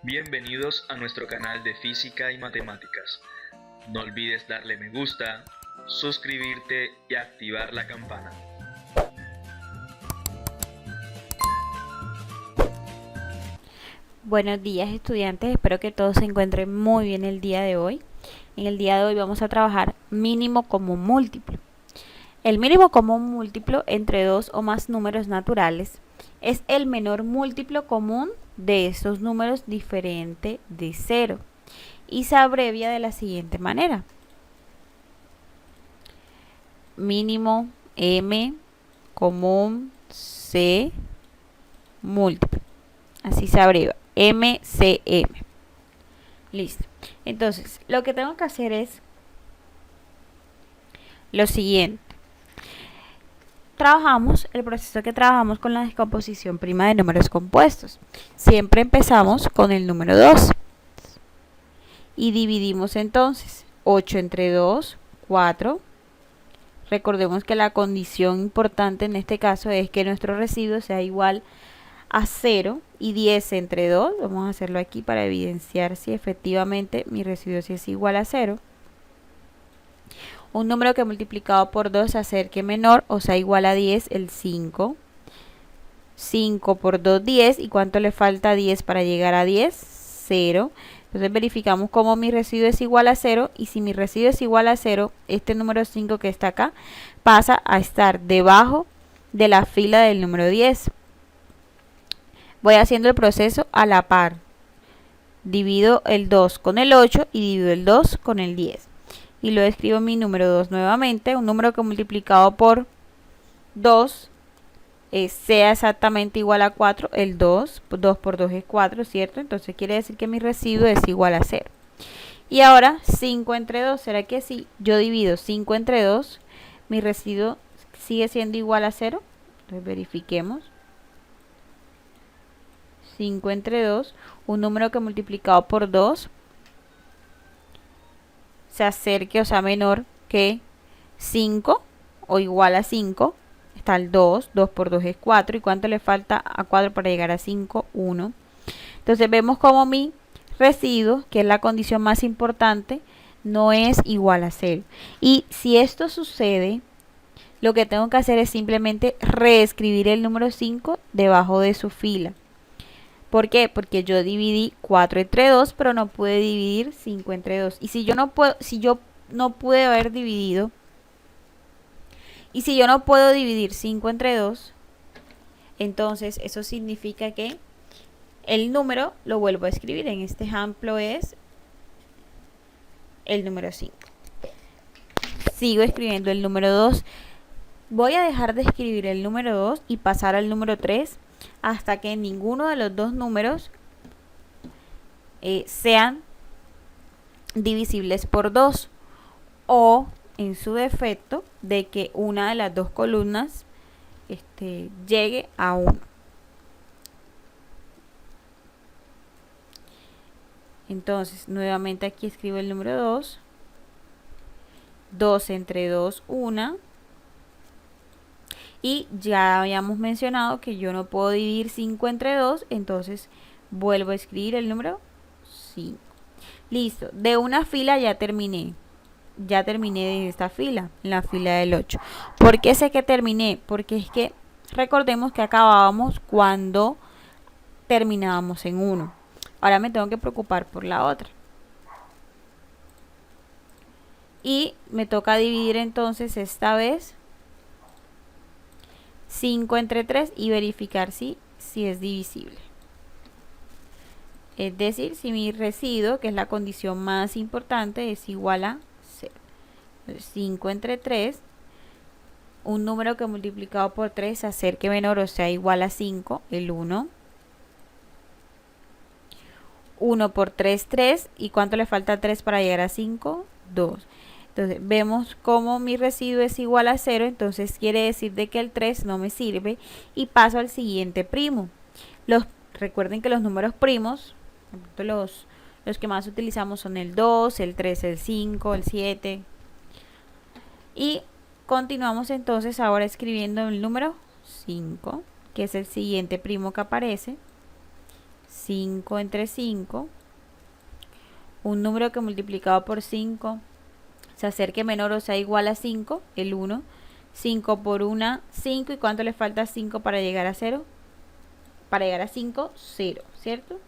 Bienvenidos a nuestro canal de Física y Matemáticas. No olvides darle me gusta, suscribirte y activar la campana. Buenos días, estudiantes, espero que todos se encuentren muy bien el día de hoy. En el día de hoy vamos a trabajar mínimo común múltiplo. El mínimo común múltiplo entre dos o más números naturales es el menor múltiplo común de estos números diferente de 0 y se abrevia de la siguiente manera: mínimo m común c múltiplo. Así se abrevia, MCM. Listo. Entonces, lo que tengo que hacer es lo siguiente. El proceso que trabajamos con la descomposición prima de números compuestos. Siempre empezamos con el número 2 y dividimos entonces 8 entre 2, 4. Recordemos que la condición importante en este caso es que nuestro residuo sea igual a 0 y 10 entre 2. Vamos a hacerlo aquí para evidenciar si efectivamente mi residuo sí es igual a 0. Un número que multiplicado por 2 se acerque menor o sea igual a 10, el 5. 5 por 2, 10. ¿Y cuánto le falta a 10 para llegar a 10? 0. Entonces verificamos cómo mi residuo es igual a 0. Y si mi residuo es igual a 0, este número 5 que está acá pasa a estar debajo de la fila del número 10. Voy haciendo el proceso a la par. Divido el 2 con el 8 y divido el 2 con el 10. Y lo escribo mi número 2 nuevamente. Un número que multiplicado por 2 sea exactamente igual a 4. El 2. 2 por 2 es 4, ¿cierto? Entonces quiere decir que mi residuo es igual a 0. Y ahora 5 entre 2. ¿Será que si yo divido 5 entre 2, mi residuo sigue siendo igual a 0? Entonces verifiquemos. 5 entre 2, un número que multiplicado por 2 se acerque o sea menor que 5 o igual a 5. Está el 2, 2 por 2 es 4. ¿Y cuánto le falta a 4 para llegar a 5? 1. Entonces vemos como mi residuo, que es la condición más importante, no es igual a 0. Y si esto sucede, lo que tengo que hacer es simplemente reescribir el número 5 debajo de su fila. ¿Por qué? Porque yo dividí 4 entre 2, pero no pude dividir 5 entre 2. Y si yo no pude haber dividido, y si yo no puedo dividir 5 entre 2, entonces eso significa que el número lo vuelvo a escribir. En este ejemplo es el número 5. Sigo escribiendo el número 2. Voy a dejar de escribir el número 2 y pasar al número 3 hasta que ninguno de los dos números sean divisibles por 2, o en su defecto de que una de las dos columnas llegue a 1. Entonces nuevamente aquí escribo el número 2. 2 entre 2, 1. Y ya habíamos mencionado que yo no puedo dividir 5 entre 2, entonces vuelvo a escribir el número 5. Listo, de una fila ya terminé. Ya terminé de esta fila, en la fila del 8. ¿Por qué sé que terminé? Porque es que recordemos que acabábamos cuando terminábamos en 1. Ahora me tengo que preocupar por la otra. Y me toca dividir entonces esta vez 5 entre 3 y verificar si es divisible. Es decir, si mi residuo, que es la condición más importante, es igual a 0. 5 entre 3, un número que multiplicado por 3 se acerque menor o sea igual a 5, el 1. 1 por 3, 3. ¿Y cuánto le falta a 3 para llegar a 5? 2. Entonces vemos como mi residuo es igual a 0, entonces quiere decir de que el 3 no me sirve y paso al siguiente primo. Recuerden que los números primos, los que más utilizamos son el 2, el 3, el 5, el 7. Y continuamos entonces ahora escribiendo el número 5, que es el siguiente primo que aparece. 5 entre 5. Un número que multiplicado por 5 se acerque menor o sea igual a 5, el 1. 5 por 1, 5. ¿Y cuánto le falta 5 para llegar a 0? Para llegar a 5, 0, ¿cierto?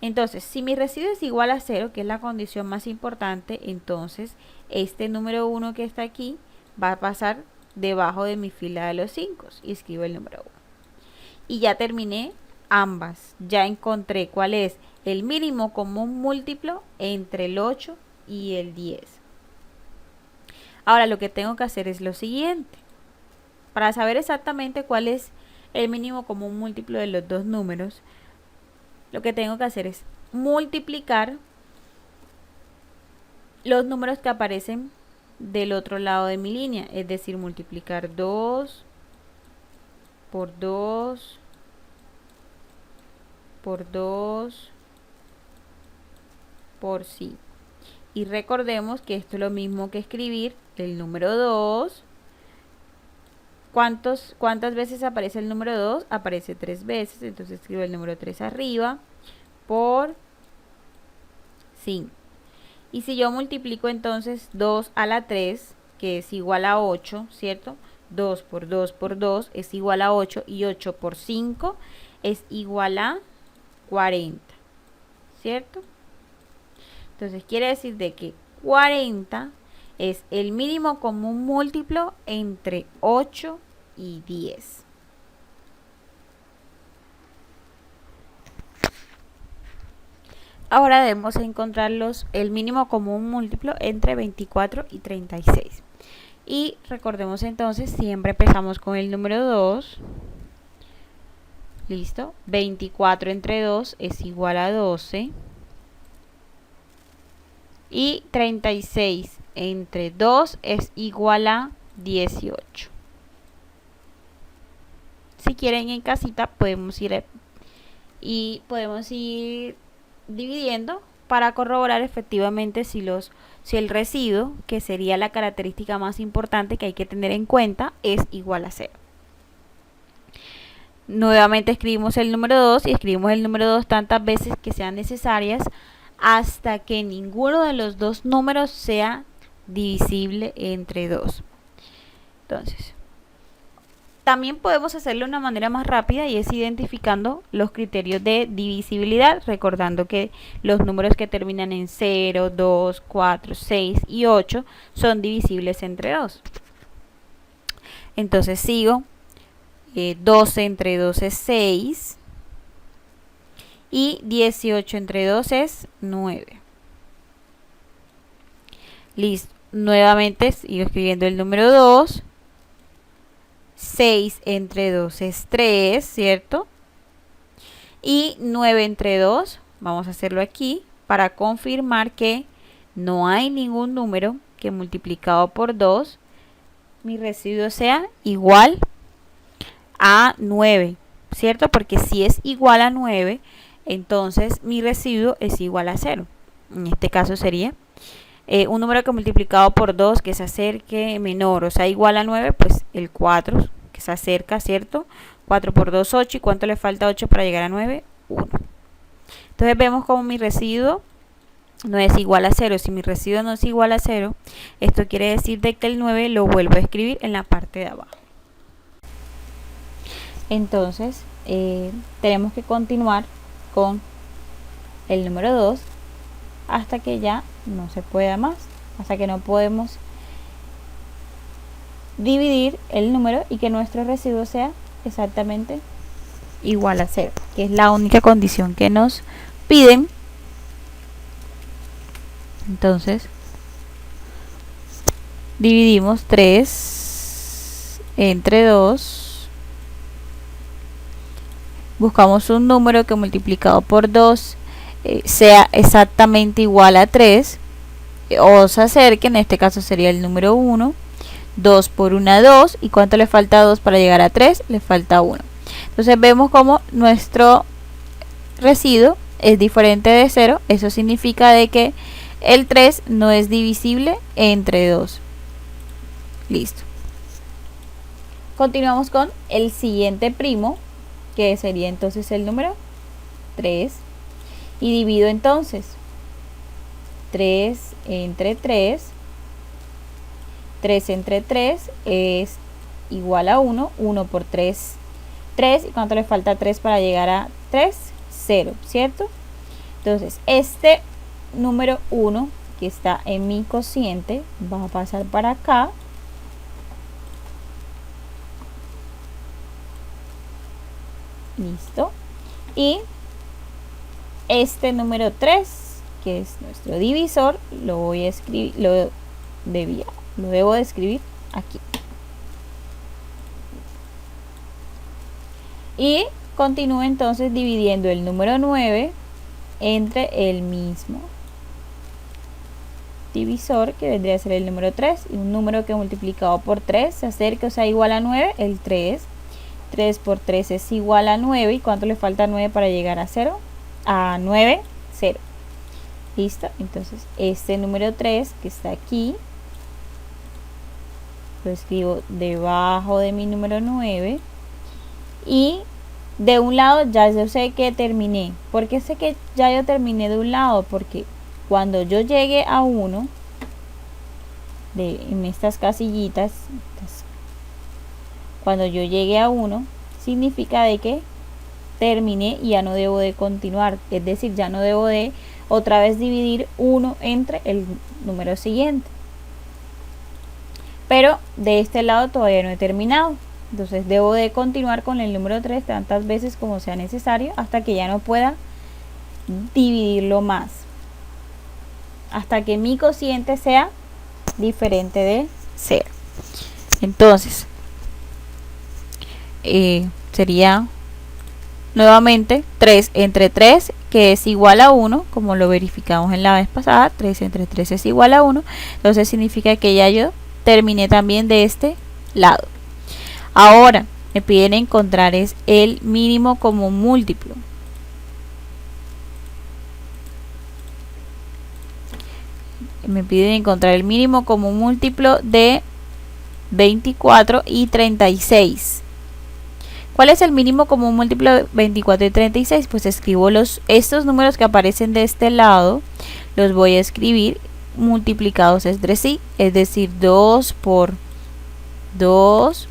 Entonces, si mi residuo es igual a 0, que es la condición más importante, entonces este número 1 que está aquí va a pasar debajo de mi fila de los 5 y escribo el número 1. Y ya terminé ambas. Ya encontré cuál es el mínimo común múltiplo entre el 8 y el 10. Ahora lo que tengo que hacer es lo siguiente. Para saber exactamente cuál es el mínimo común múltiplo de los dos números, lo que tengo que hacer es multiplicar los números que aparecen del otro lado de mi línea. Es decir, multiplicar 2 por 2 por 2 por 5. Y recordemos que esto es lo mismo que escribir el número 2. ¿Cuántas veces aparece el número 2? Aparece 3 veces, entonces escribo el número 3 arriba por 5. Y si yo multiplico entonces 2 a la 3, que es igual a 8, ¿cierto? 2 por 2 por 2 es igual a 8 y 8 por 5 es igual a 40, ¿cierto? Entonces quiere decir de que 40 es el mínimo común múltiplo entre 8 y 10. Ahora debemos encontrar el mínimo común múltiplo entre 24 y 36. Y recordemos entonces, siempre empezamos con el número 2. Listo. 24 entre 2 es igual a 12. Y 36 entre 2 es igual a 18. Si quieren en casita podemos ir dividiendo para corroborar efectivamente si el residuo, que sería la característica más importante que hay que tener en cuenta, es igual a 0. Nuevamente escribimos el número 2 y escribimos el número 2 tantas veces que sean necesarias hasta que ninguno de los dos números sea divisible entre 2. Entonces, también podemos hacerlo de una manera más rápida y es identificando los criterios de divisibilidad, recordando que los números que terminan en 0, 2, 4, 6 y 8 son divisibles entre 2. Entonces sigo, 12 entre 2 es 6 y 18 entre 2 es 9. Listo, nuevamente sigo escribiendo el número 2. 6 entre 2 es 3, ¿cierto? Y 9 entre 2, vamos a hacerlo aquí para confirmar que no hay ningún número que multiplicado por 2 mi residuo sea igual a 9, ¿cierto? Porque si es igual a 9, entonces mi residuo es igual a 0. En este caso sería un número que multiplicado por 2 que se acerque menor o sea igual a 9, pues el 4 que se acerca, ¿cierto? 4 por 2, 8. ¿Y cuánto le falta 8 para llegar a 9? 1. Entonces vemos como mi residuo no es igual a 0. Si mi residuo no es igual a 0, esto quiere decir de que el 9 lo vuelvo a escribir en la parte de abajo. Entonces tenemos que continuar con el número 2 hasta que ya no se pueda más, hasta que no podemos dividir el número y que nuestro residuo sea exactamente igual a 0, que es la única condición que nos piden. Entonces dividimos 3 entre 2, buscamos un número que multiplicado por 2 sea exactamente igual a 3 o se acerque, en este caso sería el número 1. 2 por 1, 2. ¿Y cuánto le falta a 2 para llegar a 3? Le falta 1. Entonces vemos como nuestro residuo es diferente de 0. Eso significa de que el 3 no es divisible entre 2. Listo. Continuamos con el siguiente primo, que sería entonces el número 3. Y divido entonces 3 entre 3. 3 entre 3 es igual a 1. 1 por 3, 3. ¿Y cuánto le falta a 3 para llegar a 3? 0, ¿cierto? Entonces, este número 1 que está en mi cociente va a pasar para acá. Listo. Y este número 3, que es nuestro divisor, lo voy a escribir, lo debo de escribir aquí. Y continúo entonces dividiendo el número 9 entre el mismo divisor, que vendría a ser el número 3, y un número que multiplicado por 3 se acerca, o sea, igual a 9, el 3. 3 por 3 es igual a 9. ¿Y cuánto le falta a 9 para llegar a 0? A 9, 0. ¿Listo? Entonces, este número 3 que está aquí, lo escribo debajo de mi número 9. Y de un lado ya yo sé que terminé. ¿Por qué sé que ya yo terminé de un lado? Porque cuando yo llegue a 1, en estas casillitas, cuando yo llegue a 1, significa de que terminé y ya no debo de continuar. Es decir, ya no debo de otra vez dividir 1 entre el número siguiente. Pero de este lado todavía no he terminado. Entonces debo de continuar con el número 3 tantas veces como sea necesario hasta que ya no pueda dividirlo más. Hasta que mi cociente sea diferente de 0. Entonces, sería nuevamente 3 entre 3, que es igual a 1, como lo verificamos en la vez pasada. 3 entre 3 es igual a 1. Entonces significa que ya yo terminé también de este lado. Ahora me piden encontrar es el mínimo común múltiplo. Me piden encontrar el mínimo común múltiplo de 24 y 36. ¿Cuál es el mínimo común múltiplo de 24 y 36? Pues escribo estos números que aparecen de este lado, los voy a escribir multiplicados entre sí, es decir, 2 por 2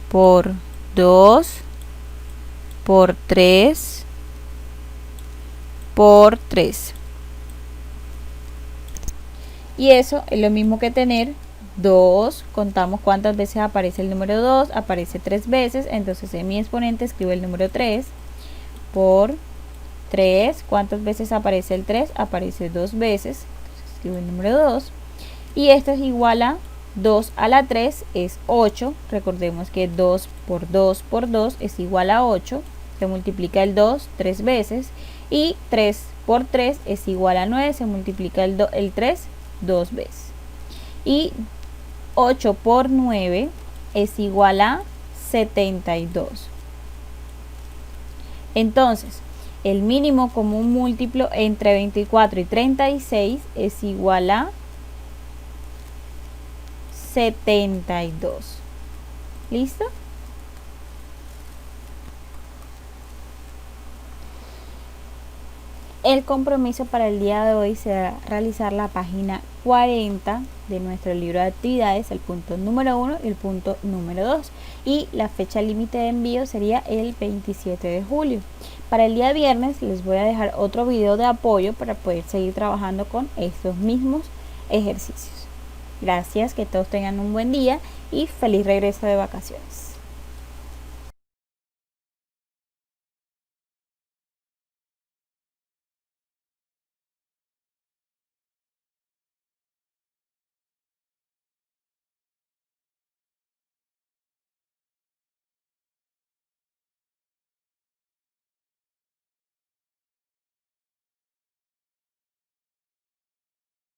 por 2 por 3 por 3. Y eso es lo mismo que tener 2, contamos cuántas veces aparece el número 2, aparece 3 veces, entonces en mi exponente escribo el número 3 por 3, ¿cuántas veces aparece el 3? Aparece 2 veces, entonces escribo el número 2, y esto es igual a 2 a la 3 es 8, recordemos que 2 por 2 por 2 es igual a 8, se multiplica el 2 3 veces, y 3 por 3 es igual a 9, se multiplica el 3 2 veces, y 8 por 9 es igual a 72. Entonces, el mínimo común múltiplo entre 24 y 36 es igual a 72. ¿Listo? El compromiso para el día de hoy será realizar la página 40 de nuestro libro de actividades, el punto número 1 y el punto número 2. Y la fecha límite de envío sería el 27 de julio. Para el día viernes les voy a dejar otro video de apoyo para poder seguir trabajando con estos mismos ejercicios. Gracias, que todos tengan un buen día y feliz regreso de vacaciones.